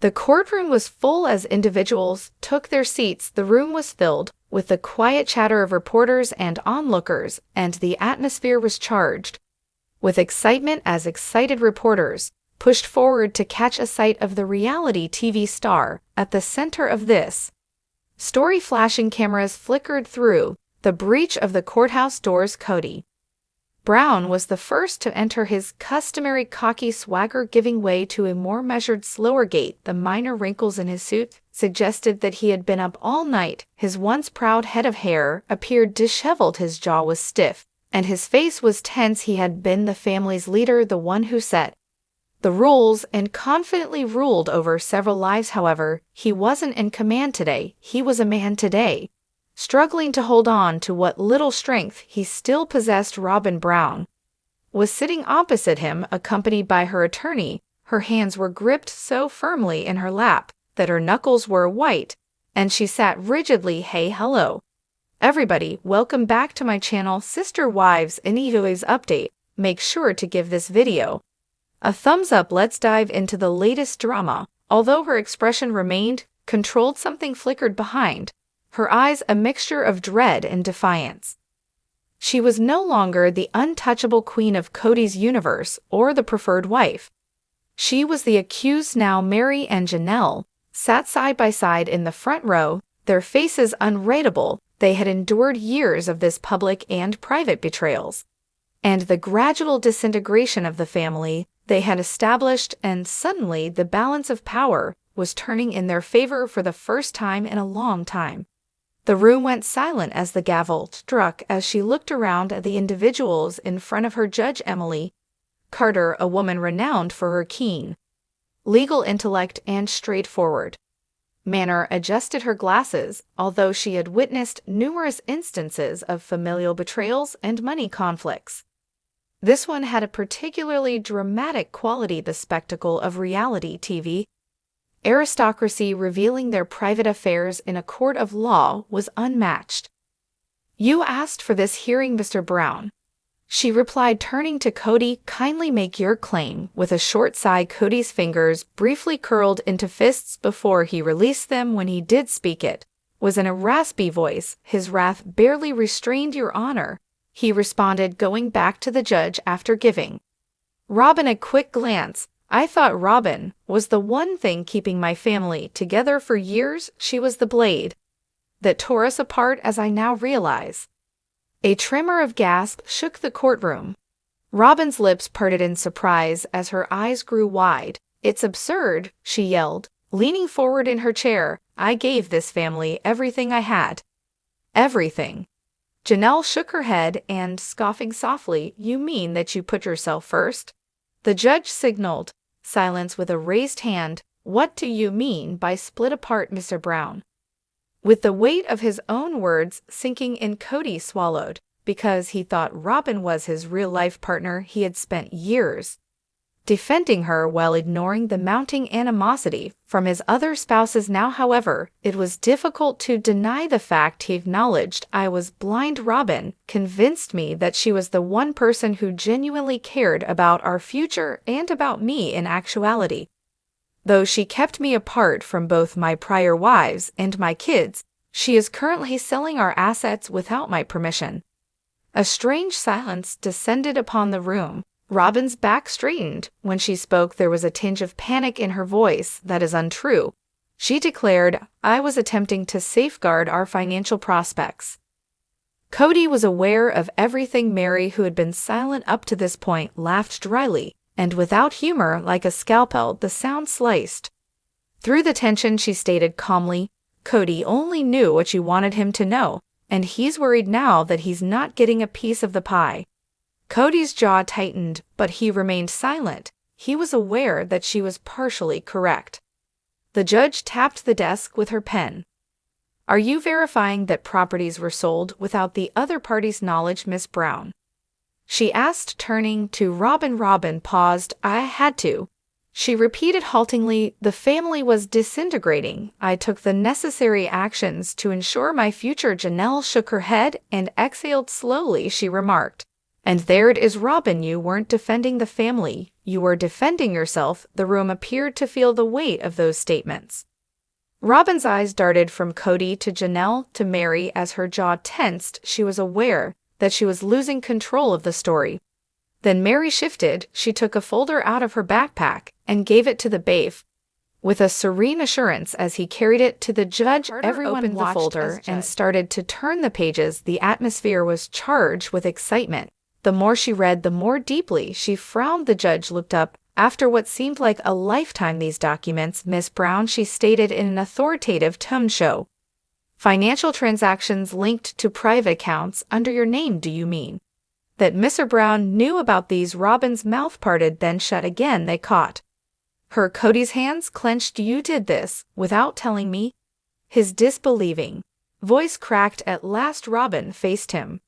The courtroom was full as individuals took their seats. The room was filled with the quiet chatter of reporters and onlookers, and the atmosphere was charged with excitement as excited reporters pushed forward to catch a sight of the reality TV star at the center of this story. Flashing cameras flickered through the breach of the courthouse doors. Kody Brown was the first to enter, his customary cocky swagger giving way to a more measured, slower gait. The minor wrinkles in his suit suggested that he had been up all night. His once proud head of hair appeared disheveled, his jaw was stiff, and his face was tense. He had been the family's leader, the one who set the rules and confidently ruled over several lives. However, he wasn't in command today. He was a man today, struggling to hold on to what little strength he still possessed. Robyn Brown was sitting opposite him, accompanied by her attorney. Her hands were gripped so firmly in her lap that her knuckles were white, and she sat rigidly. Hey, hello, everybody. Welcome back to my channel, Sister Wives. In today's update, make sure to give this video a thumbs up. Let's dive into the latest drama. Although her expression remained controlled, something flickered behind her eyes, a mixture of dread and defiance. She was no longer the untouchable queen of Kody's universe or the preferred wife. She was the accused now. Meri and Janelle sat side by side in the front row, their faces unreadable. They had endured years of this public and private betrayals and the gradual disintegration of the family they had established, and suddenly the balance of power was turning in their favor for the first time in a long time. The room went silent as the gavel struck. As she looked around at the individuals in front of her, Judge Emily Carter, a woman renowned for her keen legal intellect and straightforward manner, adjusted her glasses. Although she had witnessed numerous instances of familial betrayals and money conflicts, this one had a particularly dramatic quality. The spectacle of reality TV aristocracy revealing their private affairs in a court of law was unmatched. You asked for this hearing, Mr. Brown, she replied, turning to Kody. Kindly make your claim. With a short sigh, Kody's fingers briefly curled into fists before he released them. When he did speak, it was in a raspy voice, his wrath barely restrained. Your Honor, he responded, going back to the judge after giving Robyn a quick glance. I thought Robyn was the one thing keeping my family together for years. She was the blade that tore us apart, as I now realize. A tremor of gasp shook the courtroom. Robyn's lips parted in surprise as her eyes grew wide. It's absurd, she yelled, leaning forward in her chair. I gave this family everything I had. Everything. Janelle shook her head and, scoffing softly, you mean that you put yourself first? The judge signaled silence with a raised hand. What do you mean by split apart, Mr. Brown? With the weight of his own words sinking in, Kody swallowed. Because he thought Robyn was his real-life partner, he had spent years defending her while ignoring the mounting animosity from his other spouses. Now, however, it was difficult to deny the fact. He acknowledged, I was blind. Robyn convinced me that she was the one person who genuinely cared about our future and about me. In actuality, though she kept me apart from both my prior wives and my kids, she is currently selling our assets without my permission. A strange silence descended upon the room. Robyn's back straightened. When she spoke, there was a tinge of panic in her voice. That is untrue, she declared. I was attempting to safeguard our financial prospects. Kody was aware of everything. Meri, who had been silent up to this point, laughed dryly and without humor. Like a scalpel, the sound sliced through the tension. She stated calmly, Kody only knew what you wanted him to know, and he's worried now that he's not getting a piece of the pie. Kody's jaw tightened, but he remained silent. He was aware that she was partially correct. The judge tapped the desk with her pen. Are you verifying that properties were sold without the other party's knowledge, Miss Brown? She asked, turning to Robyn. Robyn paused. I had to, she repeated haltingly. The family was disintegrating. I took the necessary actions to ensure my future. Janelle shook her head and exhaled slowly. She remarked, And there it is, Robyn, you weren't defending the family, you were defending yourself. The room appeared to feel the weight of those statements. Robyn's eyes darted from Kody to Janelle to Meri. As her jaw tensed, she was aware that she was losing control of the story. Then Meri shifted. She took a folder out of her backpack and gave it to the bailiff. With a serene assurance as he carried it to the judge, everyone opened the folder and started to turn the pages. The atmosphere was charged with excitement. The more she read, the more deeply she frowned. The judge looked up. After what seemed like a lifetime, these documents, Miss Brown, she stated in an authoritative tone, show financial transactions linked to private accounts under your name. Do you mean that Mr. Brown knew about these? Robyn's mouth parted, then shut again. They caught her. Kody's hands clenched. You did this without telling me? His disbelieving voice cracked. At last Robyn faced him,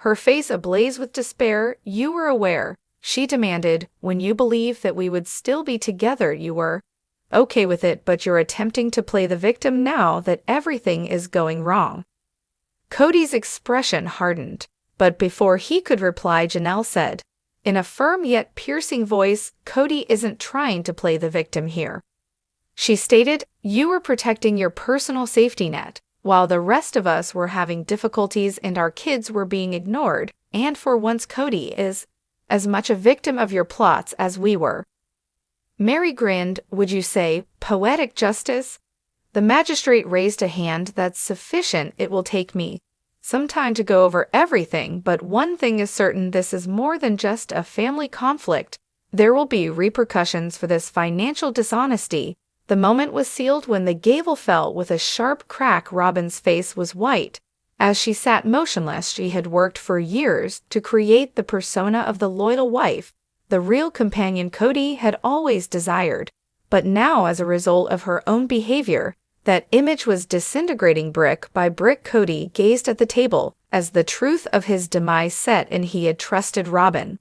her face ablaze with despair. You were aware, she demanded, when you believed that we would still be together. You were okay with it, but you're attempting to play the victim now that everything is going wrong. Kody's expression hardened, but before he could reply, Janelle said, in a firm yet piercing voice, Kody isn't trying to play the victim here. She stated, you were protecting your personal safety net, while the rest of us were having difficulties and our kids were being ignored, and for once Kody is as much a victim of your plots as we were. Meri grinned. Would you say poetic justice? The magistrate raised a hand. That's sufficient. It will take me some time to go over everything, but one thing is certain, this is more than just a family conflict. There will be repercussions for this financial dishonesty. The moment was sealed when the gavel fell with a sharp crack. Robyn's face was white. As she sat motionless, she had worked for years to create the persona of the loyal wife, the real companion Kody had always desired. But now, as a result of her own behavior, that image was disintegrating brick by brick. Kody gazed at the table as the truth of his demise set in. He had trusted Robyn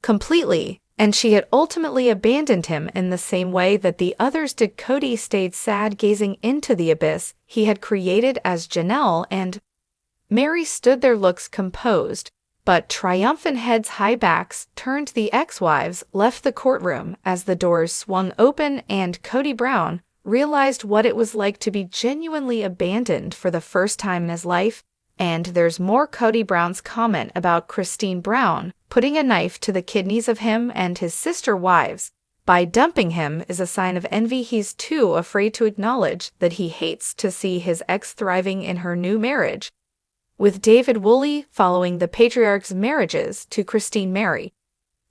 completely, and she had ultimately abandoned him in the same way that the others did. Kody stayed sad, gazing into the abyss he had created as Janelle and Meri stood there, looks composed, but triumphant. Heads, high backs turned. The ex-wives left the courtroom as the doors swung open, and Kody Brown realized what it was like to be genuinely abandoned for the first time in his life. And there's more. Kody Brown's comment about Christine Brown putting a knife to the kidneys of him and his sister wives by dumping him is a sign of envy. He's too afraid to acknowledge that he hates to see his ex thriving in her new marriage with David Woolley, following the patriarch's marriages to Christine, Meri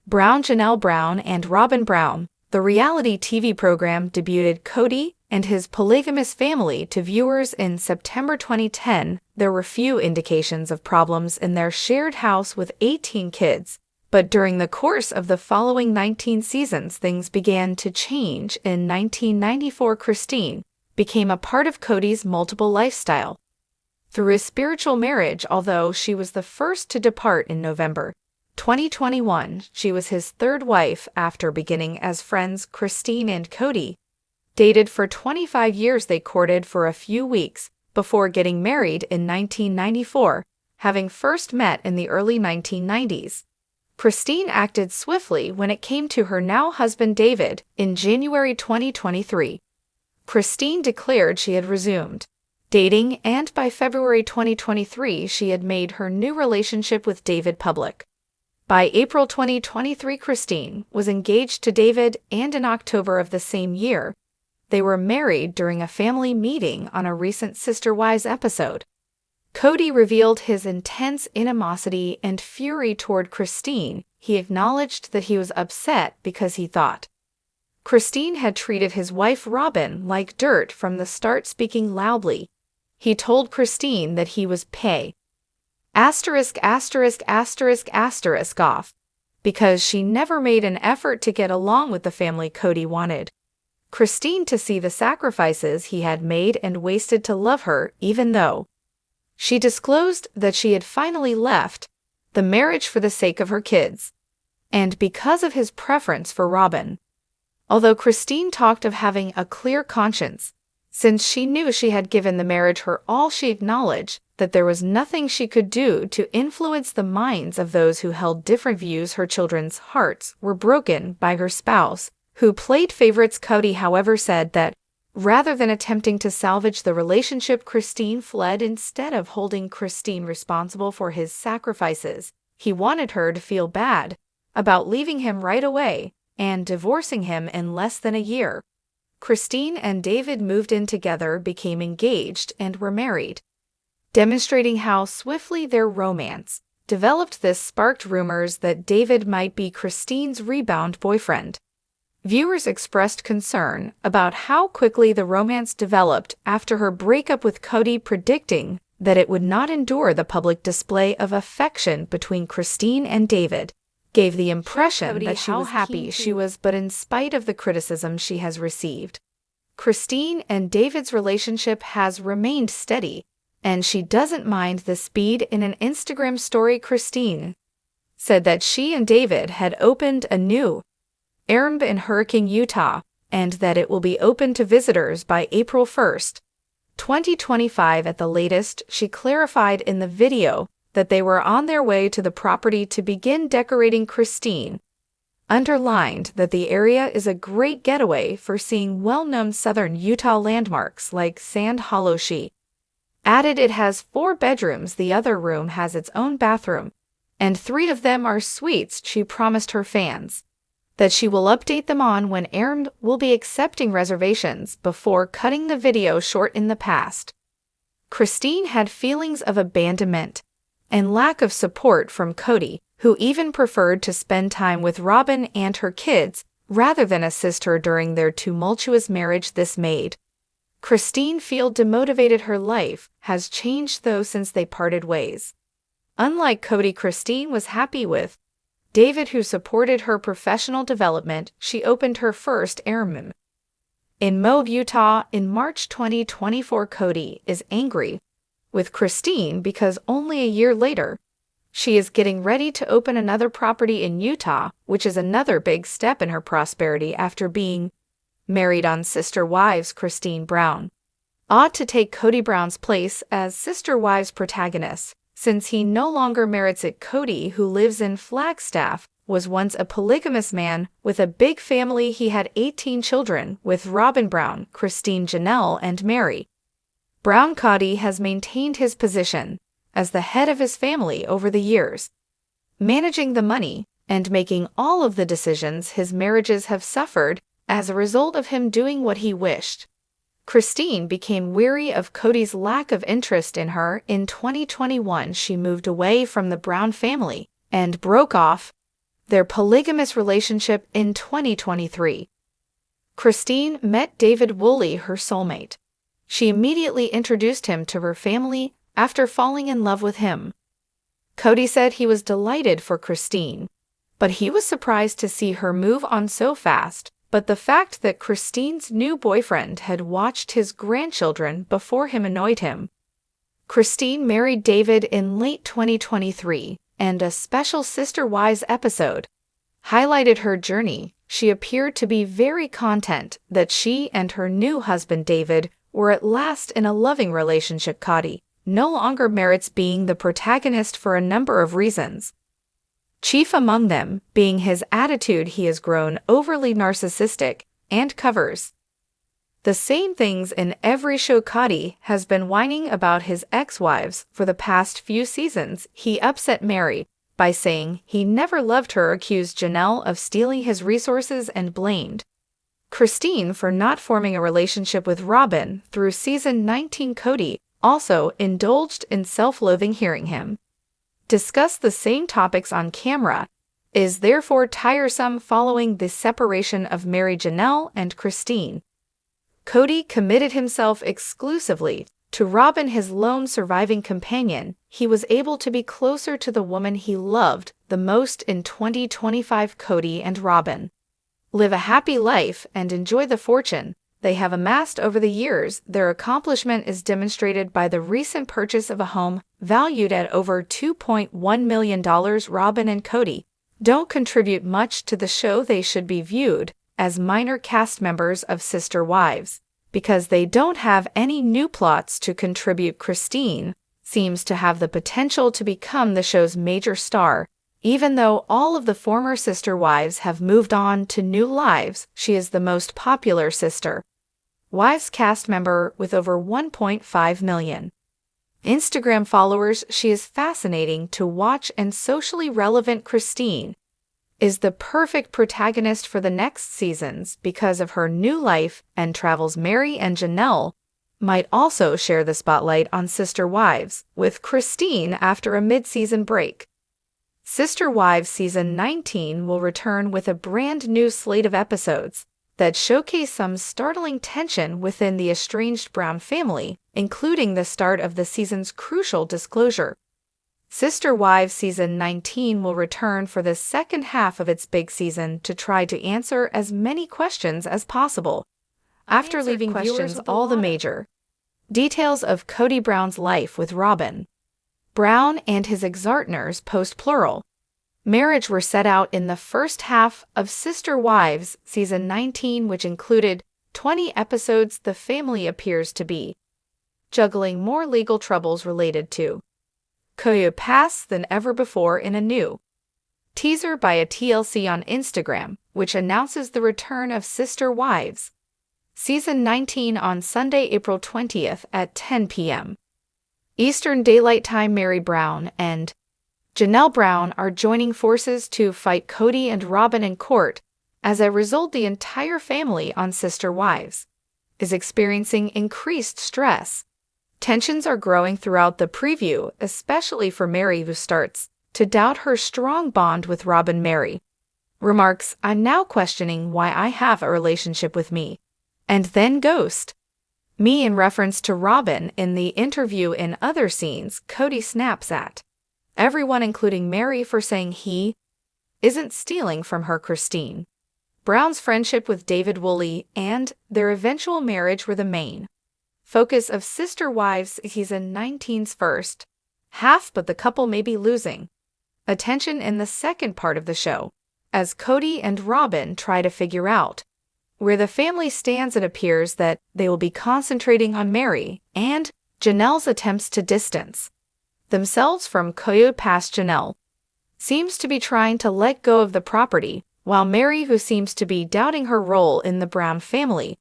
Brown, Janelle Brown, and Robyn Brown. The reality TV program debuted Kody and his polygamous family to viewers in September 2010. There were few indications of problems in their shared house with 18 kids, but during the course of the following 19 seasons, things began to change. In 1994, Christine became a part of Kody's multiple lifestyle through a spiritual marriage. Although she was the first to depart in November 2021, she was his third wife after beginning as friends. Christine and Kody dated for 25 years. They courted for a few weeks before getting married in 1994, having first met in the early 1990s. Christine acted swiftly when it came to her now husband David. In January 2023, Christine declared she had resumed dating, and by February 2023, she had made her new relationship with David public. By April 2023, Christine was engaged to David, and in October of the same year, they were married. During a family meeting on a recent Sister Wives episode, Kody revealed his intense animosity and fury toward Christine. He acknowledged that he was upset because he thought Christine had treated his wife Robyn like dirt from the start. Speaking loudly, he told Christine that he was off because she never made an effort to get along with the family. Kody wanted Christine to see the sacrifices he had made and wasted to love her, even though she disclosed that she had finally left the marriage for the sake of her kids and because of his preference for Robyn. Although Christine talked of having a clear conscience, since she knew she had given the marriage her all, she acknowledged that there was nothing she could do to influence the minds of those who held different views. Her children's hearts were broken by her spouse, who played favorites. Kody, however, said that rather than attempting to salvage the relationship, Christine fled. Instead of holding Christine responsible for his sacrifices, he wanted her to feel bad about leaving him right away and divorcing him in less than a year. Christine and David moved in together, became engaged, and were married. Demonstrating how swiftly their romance developed, this sparked rumors that David might be Christine's rebound boyfriend. Viewers expressed concern about how quickly the romance developed after her breakup with Kody, predicting that it would not endure. The public display of affection between Christine and David gave the impression that she was happy she was, but in spite of the criticism she has received, Christine and David's relationship has remained steady, and she doesn't mind the speed. In an Instagram story, Christine said that she and David had opened a new Airbnb in Hurricane, Utah, and that it will be open to visitors by April 1st, 2025 at the latest. She clarified in the video that they were on their way to the property to begin decorating. Christine underlined that the area is a great getaway for seeing well-known southern Utah landmarks like Sand Hollow. She added it has 4 bedrooms, the other room has its own bathroom, and 3 of them are suites. She promised her fans that she will update them on when Airbnb will be accepting reservations. Before cutting the video short in the past, Christine had feelings of abandonment and lack of support from Kody, who even preferred to spend time with Robyn and her kids rather than assist her during their tumultuous marriage. This made Christine feel demotivated. Her life has changed, though, since they parted ways. Unlike Kody, Christine was happy with David, who supported her professional development. She opened her first Airbnb in Moab, Utah in March 2024. Kody is angry with Christine because only a year later, she is getting ready to open another property in Utah, which is another big step in her prosperity after being married on Sister Wives. Christine Brown ought to take Kody Brown's place as Sister Wives protagonist, since he no longer merits it. Kody, who lives in Flagstaff, was once a polygamous man with a big family. He had 18 children with Robyn Brown, Christine, Janelle, and Meri. Brown Kody has maintained his position as the head of his family over the years, managing the money and making all of the decisions. His marriages have suffered as a result of him doing what he wished. Christine became weary of Kody's lack of interest in her. In 2021, she moved away from the Brown family and broke off their polygamous relationship. In 2023, Christine met David Woolley, her soulmate. She immediately introduced him to her family after falling in love with him. Kody said he was delighted for Christine, but he was surprised to see her move on so fast. But the fact that Christine's new boyfriend had watched his grandchildren before him annoyed him. Christine married David in late 2023, and a special Sister Wives episode highlighted her journey. She appeared to be very content that she and her new husband David were at last in a loving relationship. Kody no longer merits being the protagonist for a number of reasons, chief among them being his attitude. He has grown overly narcissistic and covers the same things in every show. Kody has been whining about his ex-wives for the past few seasons. He upset Meri by saying he never loved her, accused Janelle of stealing his resources, and blamed Christine for not forming a relationship with Robyn through season 19. Kody also indulged in self-loathing. Hearing him discuss the same topics on camera is therefore tiresome. Following the separation of Meri, Janelle, and Christine, Kody committed himself exclusively to Robyn, his lone surviving companion. He was able to be closer to the woman he loved the most. In 2025, Kody and Robyn live a happy life and enjoy the fortune they have amassed over the years. Their accomplishment is demonstrated by the recent purchase of a home valued at over $2.1 million. Robyn and Kody don't contribute much to the show. They should be viewed as minor cast members of Sister Wives because they don't have any new plots to contribute. Christine seems to have the potential to become the show's major star. Even though all of the former sister wives have moved on to new lives, she is the most popular Sister Wives cast member with over 1.5 million Instagram followers. She is fascinating to watch and socially relevant. Christine is the perfect protagonist for the next seasons because of her new life and travels. Meri and Janelle might also share the spotlight on Sister Wives with Christine after a mid-season break. Sister Wives Season 19 will return with a brand new slate of episodes that showcase some startling tension within the estranged Brown family, including the start of the season's crucial disclosure. Sister Wives Season 19 will return for the second half of its big season to try to answer as many questions as possible, after leaving viewers all the major details of Kody Brown's life with Robyn Brown and his ex-partners post-plural marriage were set out in the first half of Sister Wives Season 19, which included 20 episodes. The family appears to be juggling more legal troubles related to Kody past than ever before in a new teaser by a TLC on Instagram, which announces the return of Sister Wives Season 19 on Sunday, April 20th at 10 p.m. Eastern Daylight Time. Meri Brown and Janelle Brown are joining forces to fight Kody and Robyn in court. As a result, the entire family on Sister Wives is experiencing increased stress. Tensions are growing throughout the preview, especially for Meri, who starts to doubt her strong bond with Robyn. Meri remarks, "I'm now questioning why I have a relationship with me, and then ghost me," in reference to Robyn. In the interview in other scenes, Kody snaps at everyone, including Meri, for saying he isn't stealing from her. Christine Brown's friendship with David Woolley and their eventual marriage were the main focus of Sister Wives Season 19's first half, but the couple may be losing attention in the second part of the show as Kody and Robyn try to figure out where the family stands. It appears that they will be concentrating on Meri and Janelle's attempts to distance themselves from Kody past. Janelle seems to be trying to let go of the property, while Meri, who seems to be doubting her role in the Brown family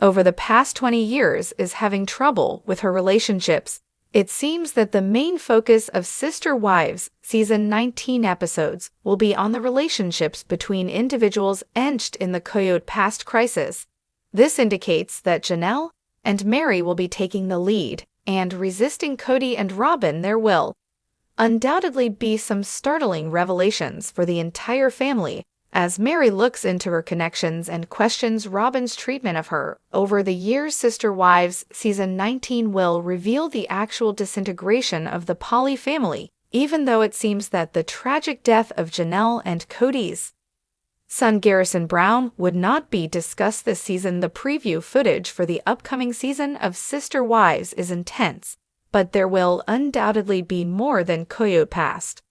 over the past 20 years, is having trouble with her relationships. It seems that the main focus of Sister Wives Season 19 episodes will be on the relationships between individuals entrenched in the Kody past crisis. This indicates that Janelle and Meri will be taking the lead and resisting Kody and Robyn. There will undoubtedly be some startling revelations for the entire family as Meri looks into her connections and questions Robyn's treatment of her over the years. Sister Wives Season 19 will reveal the actual disintegration of the Poly family, even though it seems that the tragic death of Janelle and Kody's son Garrison Brown would not be discussed this season. The preview footage for the upcoming season of Sister Wives is intense, but there will undoubtedly be more than Kody past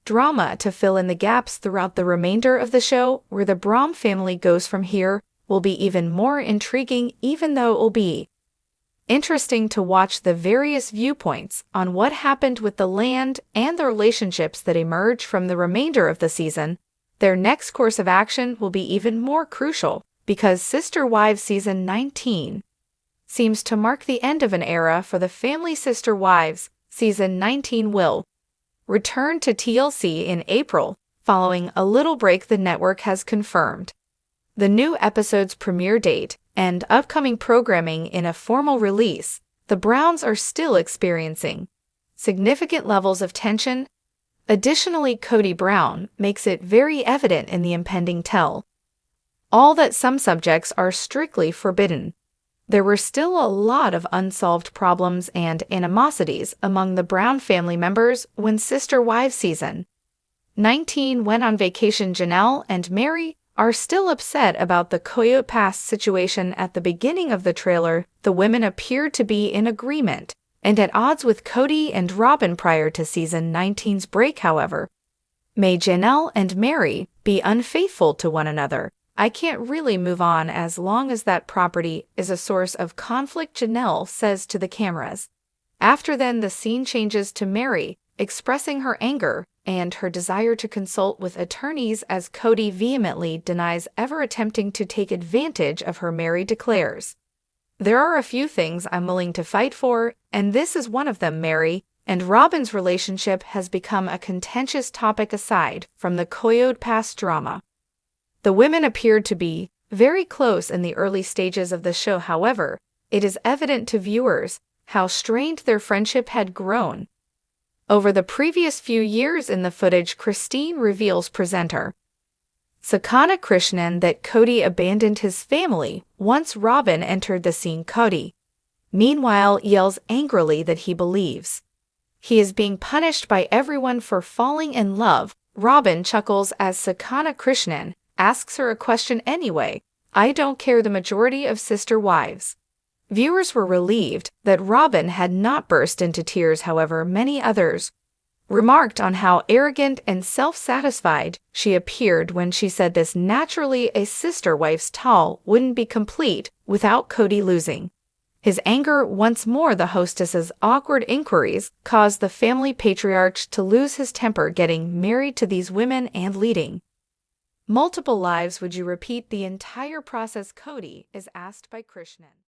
drama to fill in the gaps throughout the remainder of the show. Where the Brown family goes from here will be even more intriguing, even though it will be interesting to watch the various viewpoints on what happened with the land and the relationships that emerge from the remainder of the season. Their next course of action will be even more crucial because Sister Wives Season 19 seems to mark the end of an era for the family. Sister Wives Season 19 will return to TLC in April, following a little break. The network has confirmed the new episode's premiere date and upcoming programming in a formal release. The Browns are still experiencing significant levels of tension. Additionally, Kody Brown makes it very evident in the impending tell-all that some subjects are strictly forbidden. There were still a lot of unsolved problems and animosities among the Brown family members when Sister Wives Season 19 went on vacation. Janelle and Meri are still upset about the Kody past situation. At the beginning of the trailer, the women appeared to be in agreement and at odds with Kody and Robyn prior to Season 19's break. However, may Janelle and Meri be unfaithful to one another. I can't really move on as long as that property is a source of conflict, Janelle says to the cameras. After then, the scene changes to Meri, expressing her anger and her desire to consult with attorneys as Kody vehemently denies ever attempting to take advantage of her. Meri declares, "There are a few things I'm willing to fight for, and this is one of them." Meri and Robyn's relationship has become a contentious topic aside from the Kody past drama. The women appeared to be very close in the early stages of the show. However, it is evident to viewers how strained their friendship had grown over the previous few years. In the footage, Christine reveals presenter Sakana Krishnan that Kody abandoned his family once Robyn entered the scene. Kody, meanwhile, yells angrily that he believes he is being punished by everyone for falling in love. Robyn chuckles as Sakana Krishnan asks her a question anyway. "I don't care." The majority of sister wives viewers were relieved that Robyn had not burst into tears. However, many others remarked on how arrogant and self-satisfied she appeared when she said this. Naturally, a sister wife's tale wouldn't be complete without Kody losing his anger once more. The hostess's awkward inquiries caused the family patriarch to lose his temper, getting married to these women and leading multiple lives. "Would you repeat the entire process?" Kody is asked by Krishnan.